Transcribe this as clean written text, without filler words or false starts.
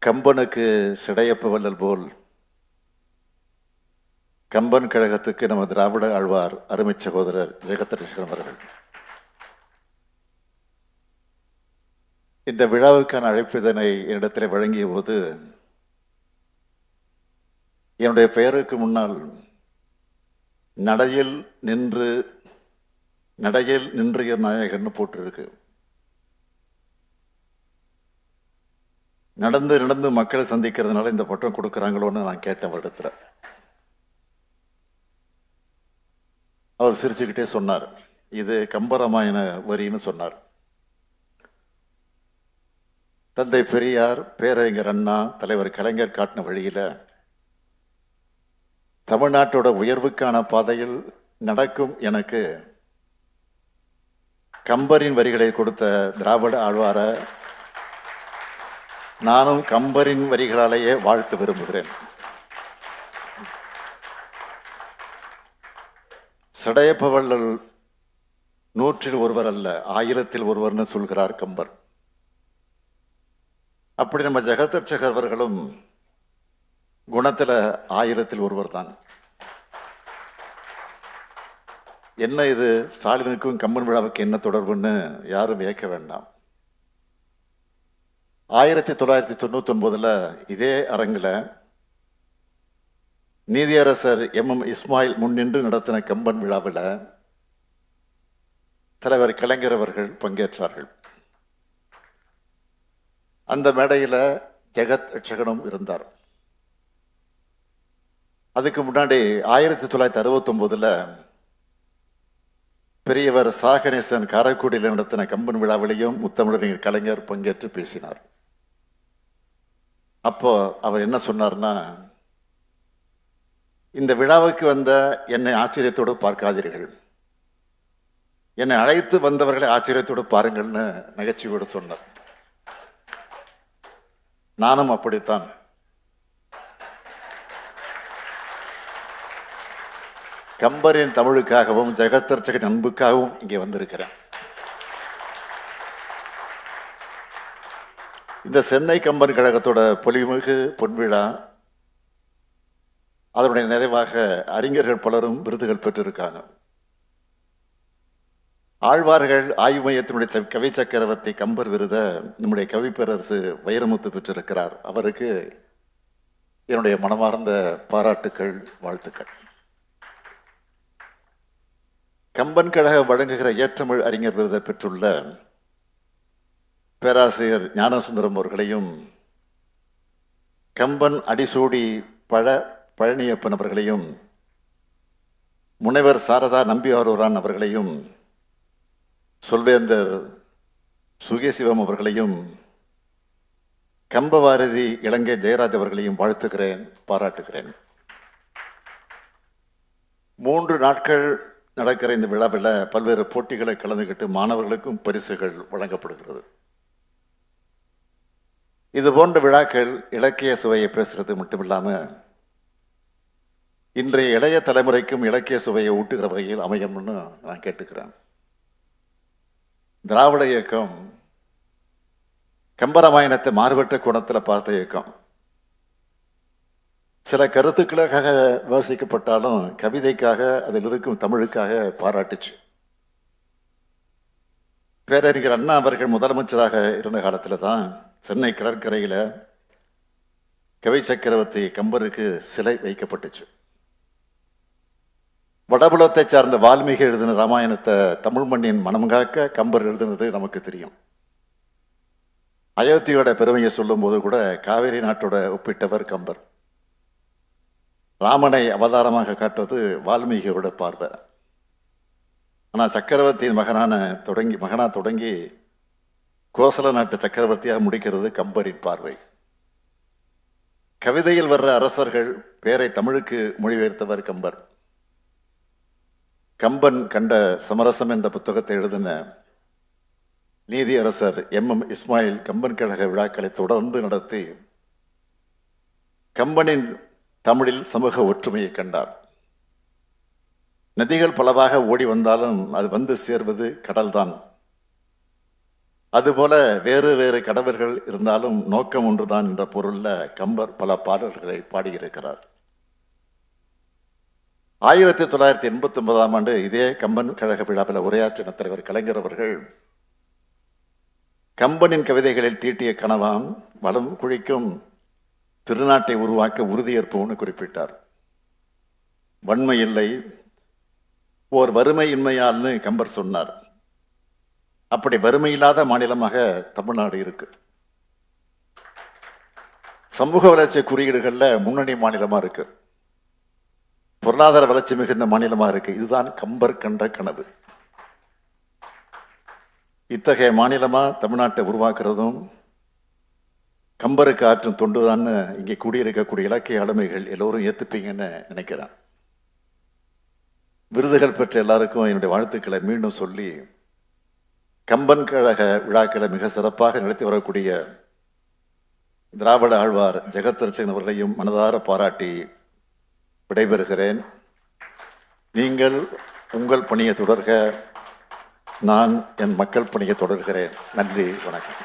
கம்பனுக்கு சிடையப்ப வள்ளல் போல் கம்பன் கழகத்துக்கு நம்ம திராவிட ஆழ்வார் அருமை சகோதரர் ஜெகதீஸ்வரன் அவர்கள் இந்த விழாவுக்கான அழைப்பிதனை என்னிடத்தில் வழங்கிய போது என்னுடைய பெயருக்கு முன்னால் நடையில் நின்றிய நாயகன்னு போட்டிருக்கு. நடந்து மக்களை சந்திக்கிறதுனால இந்த பட்டம் கொடுக்குறாங்களோன்னு நான் கேட்டேன் அவரிடத்துல. அவர் சிரிச்சுக்கிட்டே சொன்னார், இது கம்பராமாயண வரின்னு சொன்னார். தந்தை பெரியார், பேரறிஞர் அண்ணா, தலைவர் கலைஞர் காட்டின வழியில தமிழ்நாட்டோட உயர்வுக்கான பாதையில் நடக்கும் எனக்கு கம்பரின் வரிகளை கொடுத்த திராவிட ஆழ்வார நானும் கம்பரின் வரிகளாலேயே வாழ்த்து விரும்புகிறேன். சிடையப்ப வள்ளல் 100-ல் ஒருவர் அல்ல, 1000-ல் ஒருவர்னு சொல்கிறார் கம்பர். அப்படி நம்ம ஜெகதீஸ்வரன் அவர்களும் குணத்துல 1000-ல் ஒருவர் தான். என்ன இது ஸ்டாலினுக்கும் கம்பன் விழாவுக்கு என்ன தொடர்புன்னு யாரும் வியக்க வேண்டாம். 1999 இதே அரங்கில் நீதியரசர் MM இஸ்மாயில் முன்னின்று நடத்தின கம்பன் விழாவில் தலைவர் கலைஞர் அவர்கள் பங்கேற்றார்கள். அந்த மேடையில் ஜெகத் ரட்சகனும் இருந்தார். அதுக்கு முன்னாடி 1969 பெரியவர் சாகணேசன் காரைக்குடியில் நடத்தின கம்பன் விழாவிலையும் முத்தமிழறிஞர் கலைஞர் பங்கேற்று பேசினார். அப்போ அவர் என்ன சொன்னார்னா, இந்த விழாவுக்கு வந்த என்னை ஆச்சரியத்தோடு பார்க்காதீர்கள், என்னை அழைத்து வந்தவர்களை ஆச்சரியத்தோடு பாருங்கள்னு நகைச்சுவையோடு சொன்னார். நானும் அப்படித்தான். கம்பரின் தமிழுக்காகவும் ஜெகதீஸ்வரன் அன்புக்காகவும் இங்கே வந்திருக்கிறேன். இந்த சென்னை கம்பன் கழகத்தோட பொலிமிகு பொன்விழா, அதனுடைய நிறைவாக அறிஞர்கள் பலரும் விருதுகள் பெற்றிருக்காங்க. ஆழ்வார்கள் ஆய்வு மையத்தினுடைய கவி சக்கரவர்த்தி கம்பர் விருதை நம்முடைய கவி பேரரசு வைரமுத்து பெற்றிருக்கிறார். அவருக்கு என்னுடைய மனமார்ந்த பாராட்டுக்கள், வாழ்த்துக்கள். கம்பன் கழகம் வழங்குகிற ஏற்றமிழ் அறிஞர் விருதை பெற்றுள்ள பேராசிரியர் ஞானசுந்தரம் அவர்களையும், கம்பன் அடிசூடி பழனியப்பன் அவர்களையும், முனைவர் சாரதா நம்பியாரூரான் அவர்களையும், சொல்வேந்தர் சுகேசிவம் அவர்களையும், கம்பவாரதி இலங்கை ஜெயராஜ் அவர்களையும் வாழ்த்துகிறேன், பாராட்டுகிறேன். 3 நாட்கள் நடக்கிற இந்த விழாவில் பல்வேறு போட்டிகளை கலந்துக்கிட்டு மாணவர்களுக்கும் பரிசுகள் வழங்கப்படுகிறது. இது போன்ற விழாக்கள் இலக்கிய சுவையை பேசுறது மட்டுமில்லாம இன்றைய இளைய தலைமுறைக்கும் இலக்கிய சுவையை ஊட்டுகிற வகையில் அமையும்னு நான் கேட்டுக்கிறேன். திராவிட இயக்கம் கம்பராமாயணத்தை மாறுபட்ட கோணத்தில் பார்த்த இயக்கம். சில கருத்துக்களுக்காக விமர்சிக்கப்பட்டாலும் கவிதைக்காக, அதில் இருக்கும் தமிழுக்காக பாராட்டுச்சு. பேரறிஞர் அண்ணா அவர்கள் முதலமைச்சராக இருந்த காலத்தில் தான் சென்னை கடற்கரையில் கவி சக்கரவர்த்தி கம்பருக்கு சிலை வைக்கப்பட்டுச்சு. வடபுலத்தை சார்ந்த வால்மீகி எழுதின ராமாயணத்தை தமிழ் மண்ணின் மனம் காக்க கம்பர் எழுதினது நமக்கு தெரியும். அயோத்தியோட பெருமையை சொல்லும் போது கூட காவேரி நாட்டோட ஒப்பிட்டவர் கம்பர். ராமனை அவதாரமாக காட்டுவது வால்மீகியோட பார்வை. ஆனால் சக்கரவர்த்தியின் மகனா தொடங்கி கோசல நாட்டு சக்கரவர்த்தியாக முடிக்கிறது கம்பரின் பார்வை. கவிதையில் வர்ற அரசர்கள் பேரை தமிழுக்கு மொழிபெயர்த்தவர் கம்பர். கம்பன் கண்ட சமரசம் என்ற புத்தகத்தை எழுதின நீதியரசர் MM இஸ்மாயில் கம்பன் கழக விழாக்களை தொடர்ந்து நடத்தி கம்பனின் தமிழில் சமூக ஒற்றுமையை கண்டார். நதிகள் பலவாக ஓடி வந்தாலும் அது வந்து சேர்வது கடல்தான். அதுபோல வேறு வேறு கடவுள்கள் இருந்தாலும் நோக்கம் ஒன்றுதான் என்ற பொருள்ல கம்பர் பல பாடல்களை பாடியிருக்கிறார். 1989 இதே கம்பன் கழக விழாவில் உரையாற்றின தலைவர் கலைஞர் அவர்கள் கம்பனின் கவிதைகளில் தீட்டிய கனவாம் வளம் குழிக்கும் திருநாட்டை உருவாக்க உறுதியேற்போம்னு குறிப்பிட்டார். வன்மை இல்லை, ஓர் வறுமை இன்மையால்னு கம்பர் சொன்னார். அப்படி வறுமை இல்லாத மாநிலமாக தமிழ்நாடு இருக்கு. சமூக வளர்ச்சி குறியீடுகள்ல முன்னணி மாநிலமா இருக்கு. பொருளாதார வளர்ச்சி மிகுந்த மாநிலமா இருக்கு. இதுதான் கம்பர் கண்ட கனவு. இத்தகைய மாநிலமா தமிழ்நாட்டை உருவாக்குறதும் கம்பருக்கு ஆற்றும் தொண்டுதான்னு இங்கே கூடியிருக்கக்கூடிய இலக்கிய ஆளுமைகள் எல்லோரும் ஏத்துப்பீங்கன்னு நினைக்கிறேன். விருதுகள் பெற்ற எல்லாருக்கும் என்னுடைய வாழ்த்துக்களை மீண்டும் சொல்லி, கம்பன் கழக விழாக்களை மிக சிறப்பாக நடத்தி வரக்கூடிய திராவிட ஆழ்வார் ஜெகத்ரட்சகன் அவர்களையும் மனதார பாராட்டி விடைபெறுகிறேன். நீங்கள் உங்கள் பணியை தொடர்க, நான் என் மக்கள் பணியை தொடர்கிறேன். நன்றி, வணக்கம்.